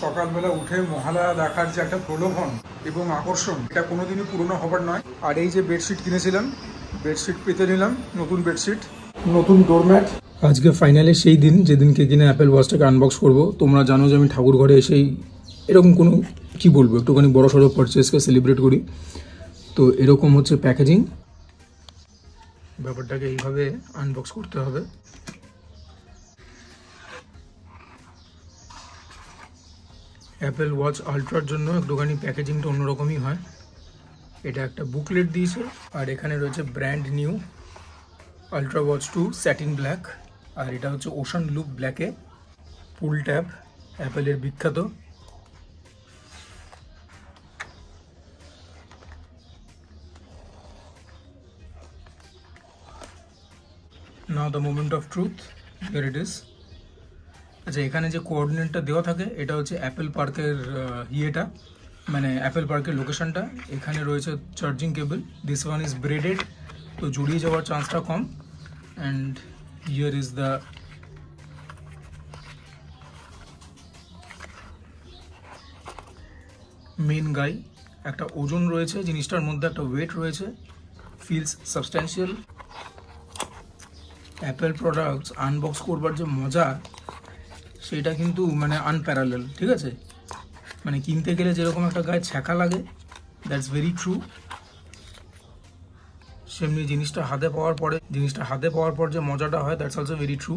সকালবেলা উঠে মহালয়া দেখার যে একটা প্রলোভন এবং আকর্ষণ, এটা কোনোদিনই পুরনো হবার নয়। আর এই যে বেডশিট কিনেছিলাম, বেডশিট পেতে নিলাম, নতুন বেডশিট, নতুন ডোরম্যাট। আজকে ফাইনালি সেই দিন যেদিনকে কিনে অ্যাপেল ওয়াচটাকে আনবক্স করব। তোমরা জানো যে আমি ঠাকুর ঘরে এসেই এরকম কোনো কি বলবো, একটুখানি বড় সড়ো পারচেসকে সেলিব্রেট করি। তো এরকম হচ্ছে প্যাকেজিং, ব্যাপারটাকে এইভাবে আনবক্স করতে হবে। অ্যাপেল ওয়াচ আলট্রার জন্য একটুখানি প্যাকেজিংটা অন্যরকমই হয়। এটা একটা বুকলেট দিয়েছে, আর এখানে রয়েছে brand new ultra watch 2 satin black, আর এটা হচ্ছে ওশান লুপ ব্ল্যাকে পুল ট্যাব, অ্যাপেলের বিখ্যাত। Now the moment of truth, here it is. আচ্ছা, এখানে যে কোঅর্ডিনেটটা দেওয়া থাকে এটা হচ্ছে অ্যাপেল পার্কের ইয়েটা, মানে অ্যাপেল পার্কের লোকেশনটা। এখানে রয়েছে charging cable, this one is braided, তো জড়িয়ে যাওয়ার চান্সটা কম। And here is the main guy. একটা ওজন রয়েছে জিনিসটার মধ্যে, একটা ওয়েট রয়েছে, feels substantial. Apple products unbox করবার যে মজা, সেটা কিন্তু মানে আনপ্যারালেল, ঠিক আছে? মানে কিনতে গেলে যেরকম একটা গায়ে ছ্যাঁকা লাগে, দ্যাটস ভেরি ট্রু। সেমনি জিনিসটা হাতে পাওয়ার পর যে মজাটা হয়, দ্যাটস অলসো ভেরি ট্রু।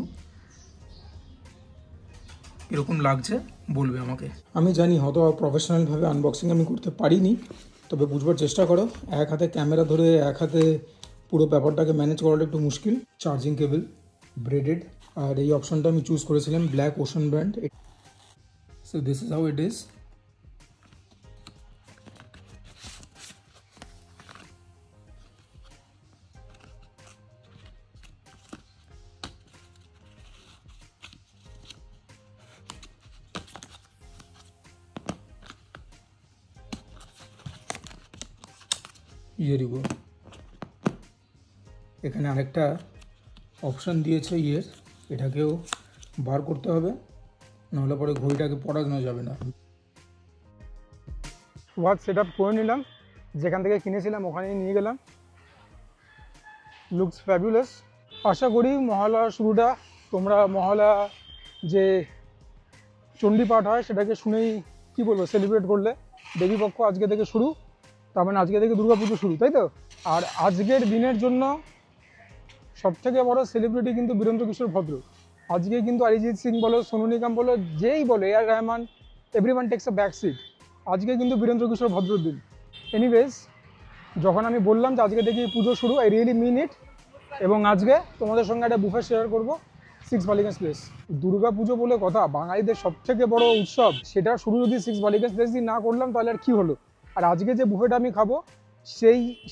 এরকম লাগছে বলবে আমাকে। আমি জানি হয়তো প্রফেশনালভাবে আনবক্সিং আমি করতে পারিনি, তবে বুঝবার চেষ্টা করো। এক হাতে ক্যামেরা ধরে এক হাতে পুরো ব্যাপারটাকে ম্যানেজ করাটা একটু মুশকিল। চার্জিং কেবল ব্রেডেড, আর এই অপশনটা আমি চুজ করেছিলাম black ocean brand. So this is how it is. ইয়েরিগো, এখানে আরেকটা অপশান দিয়েছে ইয়ের, এটাকেও বার করতে হবে, নাহলে পরে ঘড়িটাকে পড়ানো যাবে না। ওয়াচ সেট আপ করে নিলাম, যেখান থেকে কিনেছিলাম ওখানেই নিয়ে গেলাম। Looks fabulous. আশা করি মহালয়ার শুরুটা তোমরা মহালয়া যে চণ্ডীপাঠ হয় সেটাকে শুনেই কি বলবো সেলিব্রেট করলে। দেবীপক্ষ আজকে থেকে শুরু, তার মানে আজকে থেকে দুর্গাপুজো শুরু, তাই তো? আর আজকের দিনের জন্য সবথেকে বড় সেলিব্রিটি কিন্তু বীরেন্দ্র কিশোর ভদ্র। আজকে কিন্তু অরিজিৎ সিং বলো, সোনু নিগম বলো, যেই বলো, A R Rahman, everyone takes a back seat. আজকে কিন্তু বীরেন্দ্র কিশোর ভদ্রর দিন। এনিওয়েজ, যখন আমি বললাম যে আজকে থেকে পুজো শুরু, আই রিয়েলি মিন ইট। এবং আজকে তোমাদের সঙ্গে একটা বুফে শেয়ার করবো, 6 বালিগঞ্জ প্লেস। দুর্গা পুজো বলে কথা, বাঙালিদের সবথেকে বড় উৎসব, সেটা শুরু যদি 6 বালিগঞ্জ প্লেস দিয়ে না করলাম তাহলে আর কি হলো। আর আজকে যে বুফেটা আমি খাবো,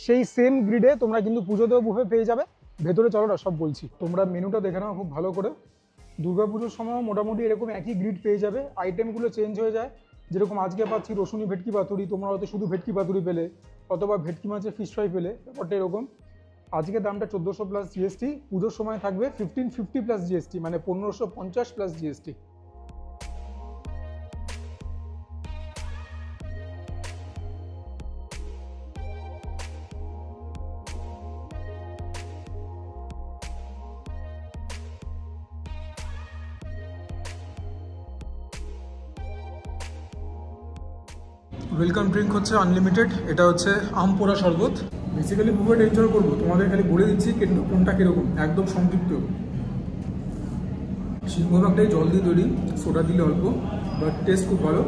সেই সেম গ্রিডে তোমরা কিন্তু পুজোতেও বুফে পেয়ে যাবে। ভেতরে চলো না, সব বলছি। তোমরা মেনুটা দেখে নাও খুব ভালো করে। দুর্গাপুজোর সময় মোটামুটি এরকম একই গ্রিড পেয়ে যাবে, আইটেমগুলো চেঞ্জ হয়ে যায়। যেরকম আজকে পাচ্ছি রসুনি ভেটকি পাতুরি, তোমরা হয়তো শুধু ভেটকি পাতুরি পেলে, অথবা ভেটকি মাছের ফিশ ফ্রাই পেলে, ব্যাপারটা এরকম। আজকে দামটা 1400 প্লাস জিএসটি, পুজোর সময় থাকবে 1550 প্লাস জিএসটি, মানে 1550 প্লাস জিএসটি। ওয়েলকাম ড্রিঙ্ক হচ্ছে আনলিমিটেড, এটা হচ্ছে আম পোড়া শরবত। বেসিক্যালি বুফেট এনজয় করবো, তোমাদের খালি বলে দিচ্ছি কিন্তু কোনটা কীরকম, একদম সংক্ষিপ্ত। সিংহভাগটাই জল দিয়ে তৈরি, সোডা দিলে অল্প, বাট টেস্ট খুব ভালো।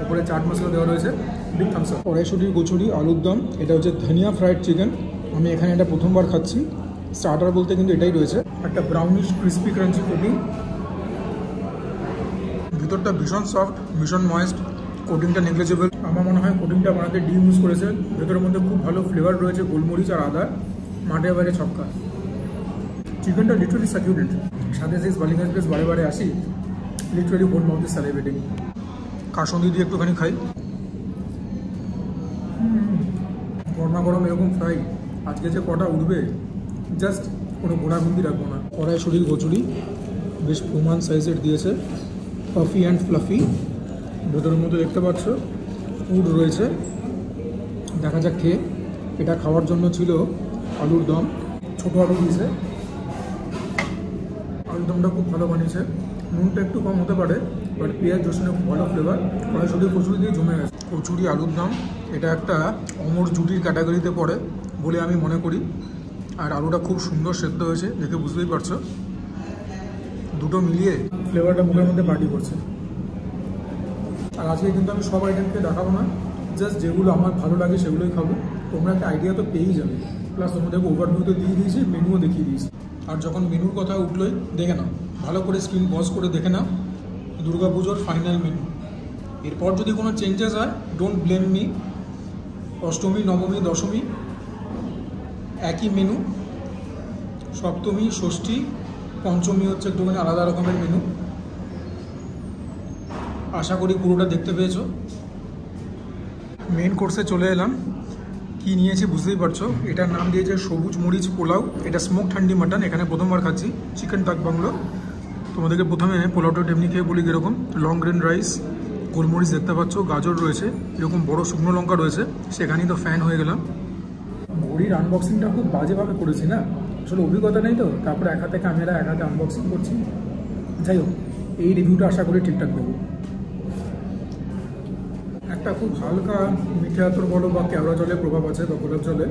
উপরে চাট মশলা দেওয়া রয়েছে, বিগ থামস আপ। কড়াইশুঁটির কচুরি, আলুর দম, এটা হচ্ছে ধনিয়া ফ্রাইড চিকেন। আমি এখানে এটা প্রথমবার খাচ্ছি। স্টার্টার বলতে কিন্তু এটাই রয়েছে, একটা ব্রাউনিশ ক্রিস্পি ক্রাঞ্চি কোটিং, ভিতরটা ভীষণ সফট, ভীষণ ময়েস্ট, কোটিংটা নেগলিজেবল। আমার মনে হয় কোটিংটা বানাতে ডিম ইউজ করেছে। ভেতরের মধ্যে খুব ভালো ফ্লেভার রয়েছে, গোলমরিচ আর আদা, মাঠে বাইরে ছক্কা। চিকেনটা লিটারালি সাকিউরেন্ট। সাথে 6 বালিগঞ্জ প্লেস বারে বারে আসি, literally whole mouth is celebrating. কাসন্দি দিয়ে একটুখানি খাই, গরমা গরম এরকম ফ্রাই। আজকে যে কটা উঠবে, জাস্ট কোনো গোড়াগুন্দি রাখবো না। কড়াইশুঁটির কচুরি বেশ প্রমাণ সাইজের দিয়েছে, পাফি অ্যান্ড ফ্লাফি, ভেতরের মতো দেখতে পাচ্ছ পুর রয়েছে, দেখা যাক খেয়ে। এটা খাওয়ার জন্য ছিল আলুর দম, ছোটো আলু দিয়েছে। আলুর দমটা খুব ভালো বানিয়েছে, নুনটা একটু কম হতে পারে, বাট পেঁয়াজ রসুনের খুব ভালো ফ্লেভার, কড়াইশুঁটি কচুরি দিয়ে জমে গেছে। কচুরি আলুর দম এটা একটা অমর জুটির ক্যাটাগরিতে পড়ে বলে আমি মনে করি। আর আলুটা খুব সুন্দর সেদ্ধ হয়েছে, দেখে বুঝতেই পারছো। দুটো মিলিয়ে ফ্লেভারটা মুখের মধ্যে পার্টি করছে। আর আজকে কিন্তু আমি সব আইটেমকে দেখাবো না, জাস্ট যেগুলো আমার ভালো লাগে সেগুলোই খাবো। তোমরা একটা আইডিয়া তো পেয়েই যাবে, প্লাস তোমাদেরকে ওভারভিউ তো দিয়ে দিয়েছি, মেনুও দেখিয়ে দিয়েছি। আর যখন মেনুর কথা উঠলোই দেখে নাও, ভালো করে স্ক্রিন পজ করে দেখে নাও, দুর্গাপুজোর ফাইনাল মেনু। এরপর যদি কোনো চেঞ্জেস হয়, ডোন্ট ব্লেম মি। অষ্টমী, নবমী, দশমী একই মেনু, সপ্তমী, ষষ্ঠী, পঞ্চমী হচ্ছে একটুখানি আলাদা রকমের মেনু। আশা করি পুরোটা দেখতে পেয়েছো। মেন কোর্সে চলে এলাম, কি নিয়েছি বুঝতেই পারছো। এটার নাম দিয়েছে সবুজ মরিচ পোলাও। এটা স্মোক ঠান্ডি মাটন, এখানে প্রথমবার খাচ্ছি। চিকেন টাক বাংলো। তোমাদেরকে প্রথমে পোলাওটা এমনি খেয়ে বলি কীরকম। লং গ্রেন রাইস, গোলমরিচ দেখতে পাচ্ছ, গাজর রয়েছে, এরকম বড় শুকনো লঙ্কা রয়েছে, সেখানেই তো ফ্যান হয়ে গেলাম। ঘড়ির আনবক্সিংটা খুব বাজেভাবে করেছি না, আসলে অভিজ্ঞতা নেই তো, তারপরে এক হাতে ক্যামেরা এক হাতে আনবক্সিং করছি। যাই হোক, এই রিভিউটা আশা করি ঠিকঠাক দেবো। একটা খুব হালকা মিঠে আতর বলো বা কেওড়া জলের প্রভাব আছে বা গোলাপ জলে।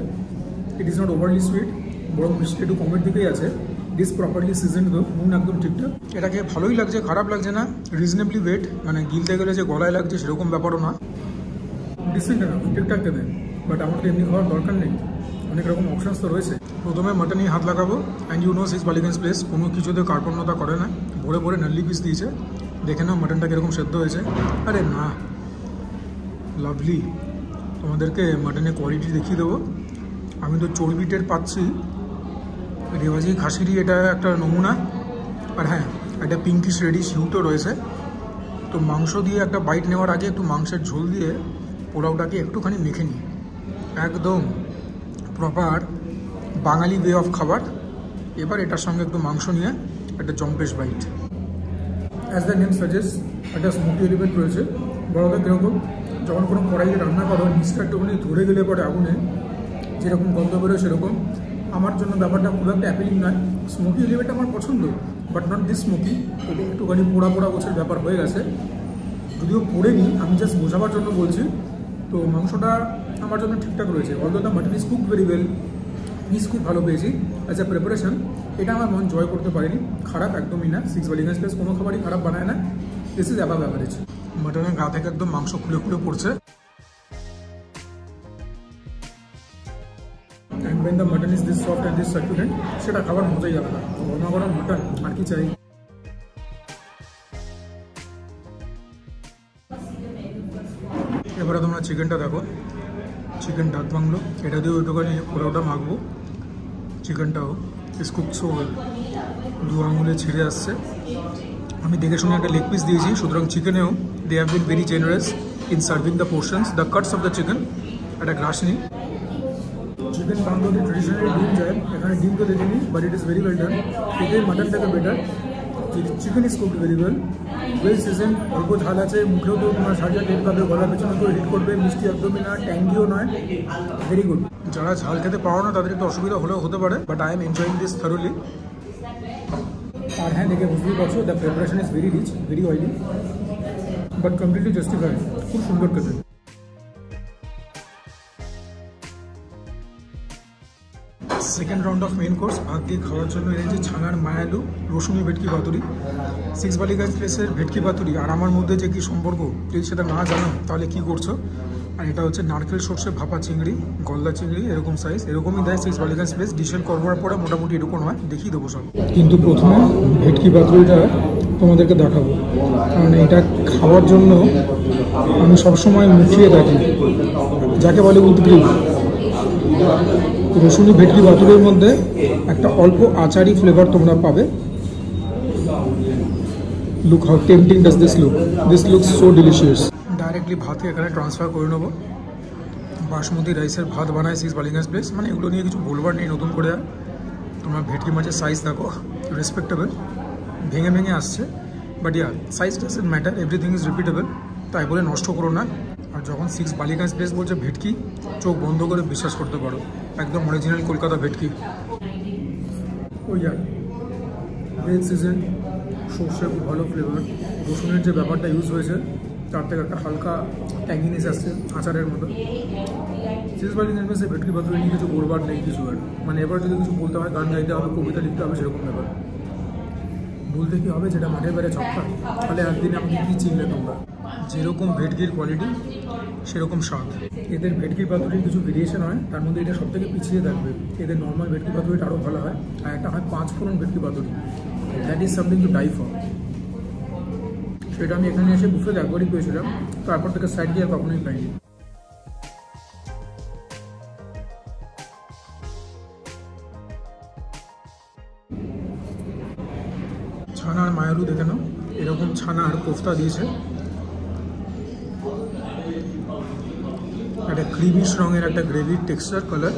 It is not overlay sweet, বরং মিষ্টি একটু কমের দিকেই আছে। ডিস প্রপারলি সিজন তো, নুন একদম ঠিকঠাক। এটাকে ভালোই লাগছে, খারাপ লাগছে না, রিজনেবলি ওয়েট, মানে গিলতে গেলে যে গলায় লাগছে সেরকম ব্যাপারও না। ডিসেন্ট না, ঠিকঠাক খেতে, বাট আমার তো এমনি খাওয়ার দরকার নেই, অনেক রকম অপশানস তো রয়েছে। প্রথমে মাটনে হাত লাগাবো, and you know sees Ballygunge place কোনো কিছুতে কার্পণ্যতা করে না, ভরে ভরে নাল্লি পিস দিয়েছে। দেখে নাও মাটনটা কীরকম সেদ্ধ হয়েছে। আরে না, লাভলি। তোমাদেরকে মাটনের কোয়ালিটি দেখিয়ে দেবো। আমি তো চর্বিটের পাচ্ছি, রেওয়াজি খাসিরই এটা একটা নমুনা। আর হ্যাঁ, একটা পিঙ্কিশ রেডি শিউটো রয়েছে। তো মাংস দিয়ে একটা বাইট নেওয়ার আগে একটু মাংসের ঝোল দিয়ে পোলাওটাকে একটুখানি মেখে নিই। একদম প্রপার বাঙালি ওয়ে অফ খাবার। এবার এটার সঙ্গে একটু মাংস নিয়ে একটা জম্পেশ bite. As the name suggest, একটা স্মোকি এলিমেন্ট রয়েছে। বড়দের কীরকম, যখন কোনো কড়াইয়ে রান্না করো, নিচটা একটুখানি ধরে গেলে পরে আগুনে যেরকম গন্ধ বেরোয় সেরকম। আমার জন্য ব্যাপারটা খুব একটা অ্যাপিলিং নয়। স্মোকি এলিমেন্ট আমার পছন্দ, বাট নট দিস স্মোকি। এটা একটুখানি পোড়া পোড়া গোছের ব্যাপার হয়ে গেছে, যদিও পড়েনি, আমি জাস্ট বোঝাবার জন্য বলছি। তো মাংসটা আমার জন্য ঠিকঠাক রয়েছে। Although the mutton is cook very well, piece খুব ভালো পেয়েছি। অ্যাজ এ প্রিপারেশন এটা আমার মন জয় করতে পারেনি, খারাপ একদমই না। সিক্স বালিগঞ্জ প্লেস কোনো খাবারই খারাপ বানায় না, দিস ইজ অ্যাবাভ অ্যাভারেজ। মাটনের গা থেকে একদম মাংস খুলে খুলে পড়ছে। And when the mutton is this soft and this succulent, সেটা খাবার মজাই আলাদা। গরমা গরম মাটন আর কি চাই। এবারে তোমরা চিকেনটা দেখো, চিকেন ডাক বাংলো। এটা দিয়েও একটুখানি পোলাওটা মাখবো। চিকেনটাও ইজ কুক সো ওয়েল, দু আঙুলে ছিঁড়ে আসছে। আমি দেখে শুনে একটা লেগ পিস দিয়েছি, সুতরাং চিকেনেও they have been very generous in serving the portions, the cuts of the chicken. একটা গ্রাস নিই। চিকেন বাংলোতে ট্রেডিশনালি ডিম যায়, এখানে ডিম তো দেখিনি, but it is very well done. এটাই মাটন থেকে better. Chicken is cooked very well, well season. অল্প ঝাল আছে, মুখেও তো তোমার ঝালটা টের পাবে, গলার পেছনে তো হিট করবে। মিষ্টি একদমই না, ট্যাঙ্গিও নয়, ভেরি গুড। যারা ঝাল খেতে পারো না তাদের একটু অসুবিধা হলেও হতে পারে, but I am enjoying this thoroughly. আর হ্যাঁ, দেখে বুঝতেই পারছো, the preparation is very rich, very oily, but completely justified. খুব সুন্দর খেতে। Second round of main course ভাত দিয়ে খাওয়ার জন্য এনেছে ছানার মায়ালু রসুনি ভেটকি পাতুরি। সিক্স বালিগঞ্জ প্লেসের ভেটকি পাতুরি আর আমার মধ্যে যে কী সম্পর্ক, যদি সেটা না জানো তাহলে কী করছো। আর এটা হচ্ছে নারকেল সর্ষে ভাপা চিংড়ি, গলদা চিংড়ি, এরকম সাইজ, এরকমই দেয় সিক্স বালিগঞ্জ প্লেস। ডিশের করবার পরে মোটামুটি এরকম হয়, দেখিয়ে দেবো সব। কিন্তু প্রথমে ভেটকি পাতুরিটা তোমাদেরকে দেখাবো, কারণ এটা খাওয়ার জন্য আমি সবসময় মুখিয়ে থাকি, যাকে বলে উদ্গ্রীব। রসুনি ভেটকি পাতুরির মধ্যে একটা অল্প আচারি ফ্লেভার তোমরা পাবে। Look how tempting does this look, this looks so delicious. Directly ভাতে এখানে ট্রান্সফার করে নেবো। বাসমতি রাইসের ভাত বানায় সিক্স বালিগঞ্জ প্লেস, মানে এগুলো নিয়ে কিছু বলবার নেই নতুন করে। তোমরা ভেটকি মাছের সাইজ দেখো, রেসপেক্টেবল, ভেঙে ভেঙে আসছে, but yeah size doesn't matter, everything is repeatable. তাই বলে নষ্ট করো না। আর যখন 6 বালিগঞ্জ প্লেস বলছে ভেটকি, চোখ বন্ধ করে বিশ্বাস করতে পারো, একদম অরিজিনাল কলকাতা ভেটকি। ওই আর ভেজ সিজন, সর্ষে খুব ভালো ফ্লেভার, রসুনের যে ব্যাপারটা ইউজ হয়েছে তার থেকে একটা হালকা ট্যাঙ্গিনেস আসছে আচারের মতো। 6 বালিগঞ্জ প্লেসে ভেটকি পাতুরি নিয়ে কিছু বলবার নেই কিছু আর, মানে এবার যদি কিছু বলতে হয়, গান গাইতে হবে, কবিতা লিখতে হবে, সেরকম ব্যাপার। বলতে কি হবে যেটা মাঠের বাইরে চক্কা, তাহলে একদিনে আমাকে কী চিনলে তোমরা। যেরকম ভেটকির কোয়ালিটি সেরকম স্বাদ। এদের ভেটকির পাতুরির কিছু ভেরিয়েশন হয়, তার মধ্যে এটা সব থেকে পিছিয়ে থাকবে। এদের নর্মাল ভেটকি পাতুরিটা আরও ভালো হয়, আর একটা হয় 5 ফোড়ন ভেটকি পাতুরি, that is something to die for. সেটা আমি এখানে এসে বুফেতে একবারই পেয়েছিলাম, তারপর থেকে সাইড দিয়ে কখনোই পাইনি। ছানার মায়ালু দেখে নাও, এরকম ছানার কোফতা দিয়েছে, একটা ক্রিমিশ রঙের একটা গ্রেভির texture colour.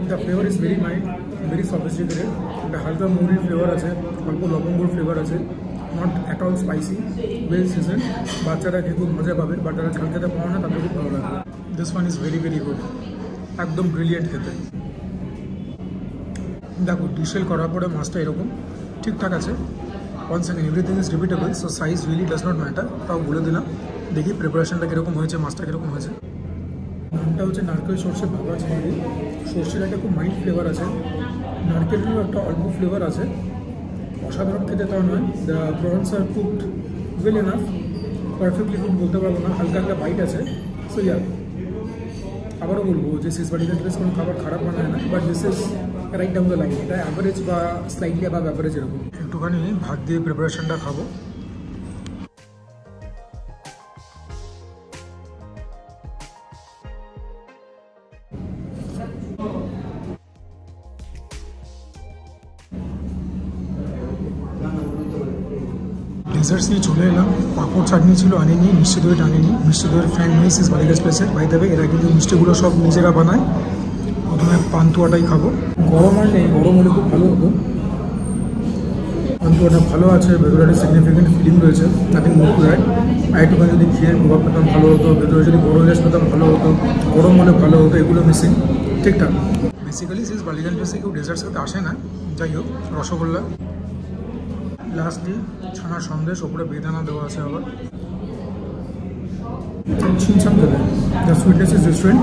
The flavour is very mild, very sophisticated. একটা হালকা মুড়ির ফ্লেভার আছে, অল্প লবঙ্গর ফ্লেভার আছে, not at all spicy, well season. বাচ্চারা খেয়ে খুব মজা পাবে, বাট যারা ঝাল খেতে পাও না তাদের খুব ভালো লাগবে। This one is very very good, একদম ব্রিলিয়েন্ট খেতে। দেখো ডিশেল করার পরে মাছটা এরকম ঠিকঠাক আছে। One second, everything is repeatable, so size really does not matter. তাও বলে দিলাম, দেখি প্রিপারেশনটা কীরকম হয়েছে, মাছটা কীরকম হয়েছে। নামটা হচ্ছে নারকেল সর্ষে ভাপা চিংড়ি। সর্ষের একটা খুব মাইল্ড ফ্লেভার আছে, নারকেলেরও একটা অল্প ফ্লেভার আছে। অসাধারণ খেতে তাও নয়। The prawns are cooked well enough, perfectly cook বলতে পারবো না, হালকা হালকা বাইট আছে। সো ইয়া, আবারও বলবো যে 6 বালিগঞ্জ প্লেস কোনো খাবার খারাপ বানায় না, but this is write down the line. এটা অ্যাভারেজ বা স্লাইটলি অ্যাভাব অ্যাভারেজ এরকম। একটুখানি ভাত দিয়ে প্রিপারেশনটা খাবো। ডেজার্টস নিয়ে চলে এলাম। পাঁপড় চাটনি ছিল, আনিনি। মিষ্টি দইটা আনিনি, মিষ্টি দইয়ের ফ্যান নেই 6 বালিগঞ্জ প্লেসের। বাই দ্য ওয়ে, এরা কিন্তু মিষ্টিগুলো সব নিজেরা বানায়। প্রথমে পান্তুয়াটাই খাবো। গরম আর নেই, গরম হলে খুব ভালো হতো। পান্তুয়াটা ভালো আছে, ভেতরে একটা সিগনিফিকেন্ট ফিলিং রয়েছে, নাথিং মোর টু দ্যাট। আর একটুখানি যদি ঘিয়ের প্রভাব পেতাম ভালো হতো, ভেতরে যদি বড় গ্যাস পেতাম ভালো হতো, গরম হলে ভালো হতো, এগুলো মিসিং। ঠিকঠাক। বেসিক্যালি 6 বালিগঞ্জ প্লেসে কেউ ডেজার্টস খেতে আসে না। যাই হোক, রসগোল্লা, লাস্টলি ছানার সন্দেশ, ওপরে বেদানা দেওয়া আছে আবার। Sweetness is different.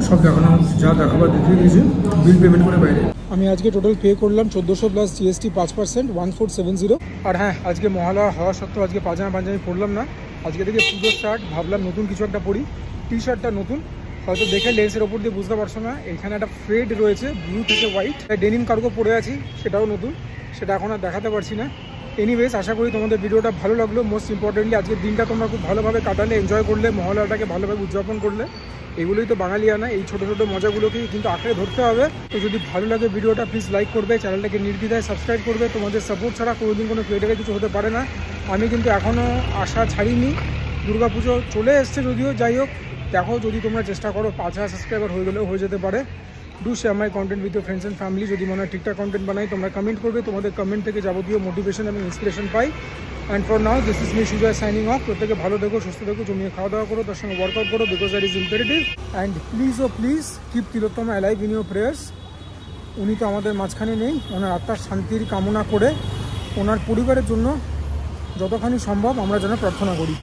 সব দেখানো, যা দেখাবার দেখিয়ে দিয়েছি। বিল পেমেন্ট করে বাইরে। আমি আজকে টোটাল পে করলাম 1400 প্লাস জিএসটি 5%, 1470। আর হ্যাঁ, আজকে মহালয়া হওয়া সত্ত্বেও আজকে পাজামি পরলাম না। আজকে থেকে পুজো স্টার্ট, ভাবলাম নতুন কিছু একটা পরি। টি শার্টটা নতুন, হয়তো দেখে লেন্সের ওপর দিয়ে বুঝতে পারছো না, এখানে একটা ফেড রয়েছে ব্লু থেকে হোয়াইট। ডেনিম কার্গো পরে আছি, সেটাও নতুন, সেটা এখন আর দেখাতে পারছি না। এনিওয়েজ, আশা করি তোমাদের ভিডিওটা ভালো লাগলো। মোস্ট ইম্পর্টেন্টলি আজকের দিনটা তোমরা খুব ভালোভাবে কাটালে, এনজয় করলে, মহালয়াটাকে ভালোভাবে উদযাপন করলে। এগুলোই তো বাঙালিয়ানা, এই ছোটো ছোটো মজাগুলোকেই কিন্তু আঁকড়ে ধরতে হবে। তো যদি ভালো লাগে ভিডিওটা, প্লিজ লাইক করবে, চ্যানেলটাকে নির্দ্বিধায় সাবস্ক্রাইব করবে। তোমাদের সাপোর্ট ছাড়া কোনোদিন কোনো ক্রিয়েটারে কিছু হতে পারে না। আমি কিন্তু এখনও আশা ছাড়িনি। দুর্গাপুজো চলে এসছে যদিও, যাই হোক, দেখো যদি তোমরা চেষ্টা করো 5000 সাবস্ক্রাইবার হয়ে গেলেও হয়ে যেতে পারে। Do share my content with your friends and family. যদি মনে হয় ঠিকঠাক কন্টেন্ট বানাই, তোমরা কমেন্ট করবে, তোমাদের কমেন্ট থেকে যাবতীয় মোটিভেশন এবং ইন্সপিরেশন পাই। And for now, this is me Sujoy signing off. প্রত্যেকে ভালো দেখো, সুস্থ দেখো, জমিয়ে খাওয়া দাওয়া করো, তার সঙ্গে ওয়ার্কআউট করো, because that is imperative. And please oh please keep Tilottama alive in your prayers. উনি তো আমাদের মাঝখানে নেই, ওনার আত্মার শান্তির কামনা করে ওনার পরিবারের জন্য যতখানি সম্ভব আমরা যেন প্রার্থনা করি।